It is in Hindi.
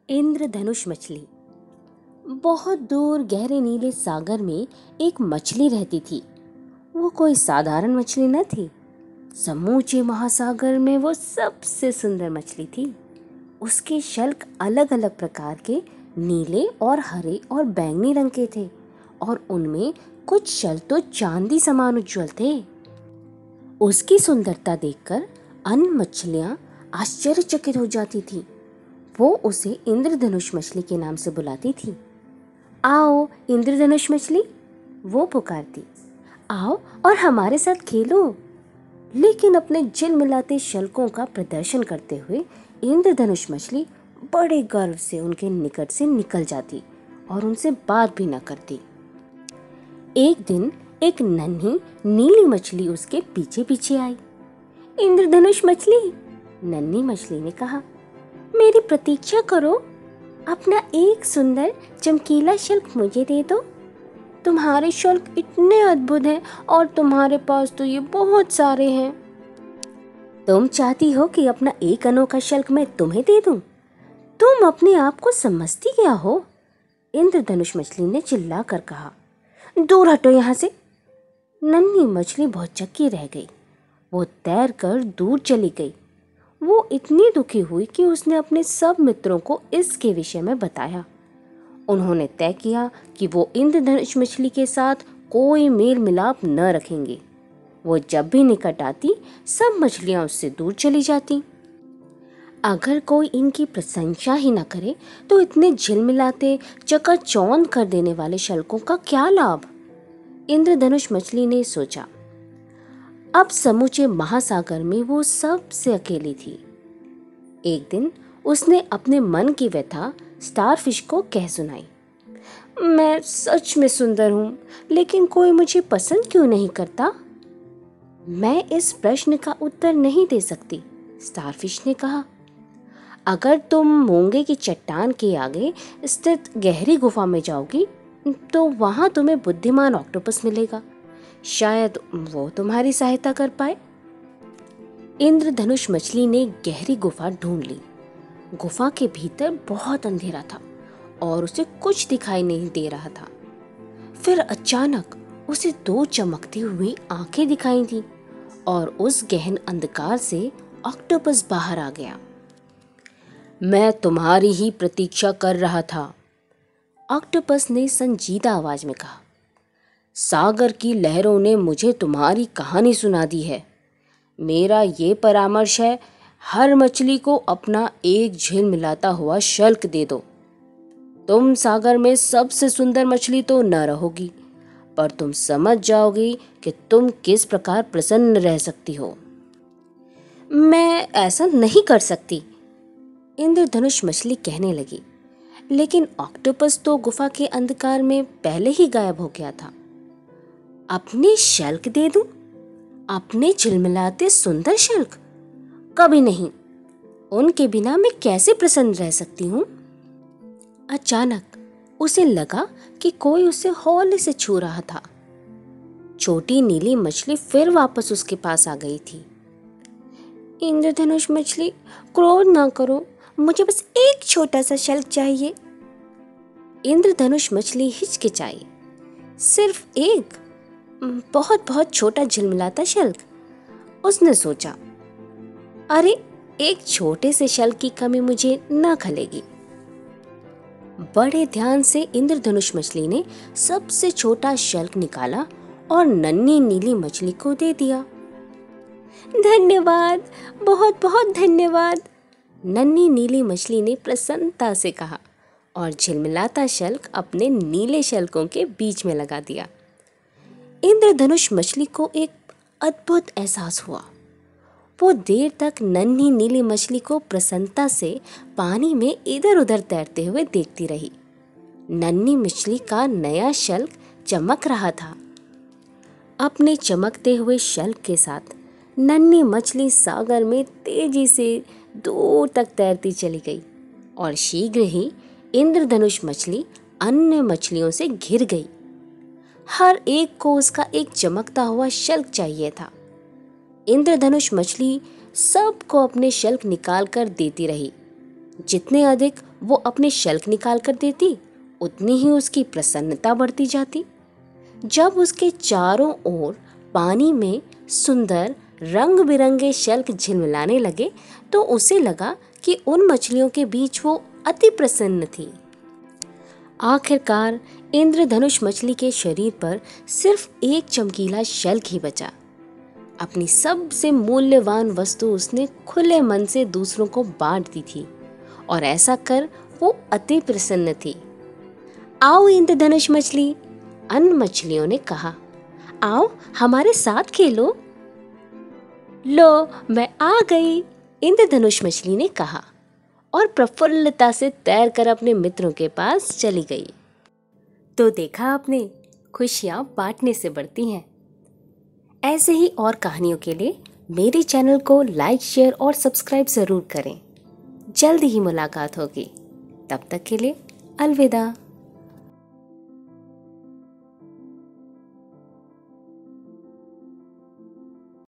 इंद्रधनुष मछली। बहुत दूर गहरे नीले सागर में एक मछली रहती थी। वो कोई साधारण मछली न थी। समूचे महासागर में वो सबसे सुंदर मछली थी। उसके शल्क अलग अलग प्रकार के नीले और हरे और बैंगनी रंग के थे और उनमें कुछ शल्क तो चांदी समान उज्जवल थे। उसकी सुंदरता देखकर अन्य मछलियां आश्चर्यचकित हो जाती थीं। वो उसे इंद्रधनुष मछली के नाम से बुलाती थी। आओ इंद्रधनुष मछली, वो पुकारती, आओ और हमारे साथ खेलो। लेकिन अपने झिलमिलाते शल्कों का प्रदर्शन करते हुए इंद्रधनुष मछली बड़े गर्व से उनके निकट से निकल जाती और उनसे बात भी न करती। एक दिन एक नन्ही नीली मछली उसके पीछे पीछे आई। इंद्रधनुष मछली, नन्ही मछली ने कहा, मेरी प्रतीक्षा करो। अपना एक सुंदर चमकीला शल्क मुझे दे दो। तुम्हारे शल्क इतने अद्भुत हैं और तुम्हारे पास तो ये बहुत सारे हैं। तुम चाहती हो कि अपना एक अनोखा शल्क मैं तुम्हें दे दूं? तुम अपने आप को समझती क्या हो? इंद्रधनुष मछली ने चिल्ला कर कहा। दूर हटो यहाँ से। नन्ही मछली बहुत चक्की रह गई। वो तैर कर दूर चली गई। वो इतनी दुखी हुई कि उसने अपने सब मित्रों को इसके विषय में बताया। उन्होंने तय किया कि वो इंद्रधनुष मछली के साथ कोई मेल मिलाप न रखेंगे। वो जब भी निकट आती सब मछलियां उससे दूर चली जाती। अगर कोई इनकी प्रशंसा ही न करे तो इतने झिलमिलाते चकाचौंध कर देने वाले शल्कों का क्या लाभ? इंद्रधनुष मछली ने सोचा। अब समूचे महासागर में वो सबसे अकेली थी। एक दिन उसने अपने मन की व्यथा स्टारफिश को कह सुनाई। मैं सच में सुंदर हूँ, लेकिन कोई मुझे पसंद क्यों नहीं करता? मैं इस प्रश्न का उत्तर नहीं दे सकती, स्टारफिश ने कहा। अगर तुम मूंगे की चट्टान के आगे स्थित गहरी गुफा में जाओगी तो वहां तुम्हें बुद्धिमान ऑक्टोपस मिलेगा। शायद वो तुम्हारी सहायता कर पाए। इंद्रधनुष मछली ने गहरी गुफा ढूंढ ली। गुफा के भीतर बहुत अंधेरा था और उसे कुछ दिखाई नहीं दे रहा था। फिर अचानक उसे दो चमकती हुई आंखें दिखाई दी और उस गहन अंधकार से ऑक्टोपस बाहर आ गया। मैं तुम्हारी ही प्रतीक्षा कर रहा था, ऑक्टोपस ने संजीदा आवाज में कहा। सागर की लहरों ने मुझे तुम्हारी कहानी सुना दी है। मेरा ये परामर्श है, हर मछली को अपना एक झिलमिलाता हुआ शल्क दे दो। तुम सागर में सबसे सुंदर मछली तो न रहोगी, पर तुम समझ जाओगी कि तुम किस प्रकार प्रसन्न रह सकती हो। मैं ऐसा नहीं कर सकती, इंद्रधनुष मछली कहने लगी। लेकिन ऑक्टोपस तो गुफा के अंधकार में पहले ही गायब हो गया था। अपने शल्क दे दूं? अपने झिलमिलाते सुंदर शल्क? कभी नहीं। उनके बिना मैं कैसे प्रसन्न रह सकती हूँ? अचानक उसे लगा कि कोई उसे हौले से छू रहा था। छोटी नीली मछली फिर वापस उसके पास आ गई थी। इंद्रधनुष मछली, क्रोध ना करो, मुझे बस एक छोटा सा शल्क चाहिए। इंद्रधनुष मछली हिचकिचाई। सिर्फ एक? बहुत बहुत छोटा झिलमिलाता शल्क? उसने सोचा, अरे एक छोटे से शल्क की कमी मुझे न खलेगी। बड़े ध्यान से इंद्रधनुष मछली ने सबसे छोटा शल्क निकाला और नन्ही नीली मछली को दे दिया। धन्यवाद, बहुत बहुत धन्यवाद, नन्ही नीली मछली ने प्रसन्नता से कहा और झिलमिलाता शल्क अपने नीले शल्कों के बीच में लगा दिया। इंद्रधनुष मछली को एक अद्भुत एहसास हुआ। वो देर तक नन्ही नीली मछली को प्रसन्नता से पानी में इधर उधर तैरते हुए देखती रही। नन्ही मछली का नया शल्क चमक रहा था। अपने चमकते हुए शल्क के साथ नन्ही मछली सागर में तेजी से दूर तक तैरती चली गई और शीघ्र ही इंद्रधनुष मछली अन्य मछलियों से घिर गई। हर एक को उसका एक चमकता हुआ शल्क चाहिए था। इंद्रधनुष मछली सबको अपने शल्क निकाल कर देती रही। जितने अधिक वो अपने शल्क निकाल कर देती, उतनी ही उसकी प्रसन्नता बढ़ती जाती। जब उसके चारों ओर पानी में सुंदर रंग बिरंगे शल्क झिलमिलाने लगे तो उसे लगा कि उन मछलियों के बीच वो अति प्रसन्न थी। आखिरकार इंद्रधनुष मछली के शरीर पर सिर्फ एक चमकीला शल्क ही बचा। अपनी सबसे मूल्यवान वस्तु उसने खुले मन से दूसरों को बांट दी थी और ऐसा कर वो अति प्रसन्न थी। आओ इंद्रधनुष मछली, अन्य मछलियों ने कहा, आओ हमारे साथ खेलो। लो मैं आ गई, इंद्रधनुष मछली ने कहा और प्रफुल्लता से तैरकर अपने मित्रों के पास चली गई। तो देखा आपने, खुशियां बांटने से बढ़ती हैं। ऐसे ही और कहानियों के लिए मेरे चैनल को लाइक, शेयर और सब्सक्राइब जरूर करें। जल्द ही मुलाकात होगी, तब तक के लिए अलविदा।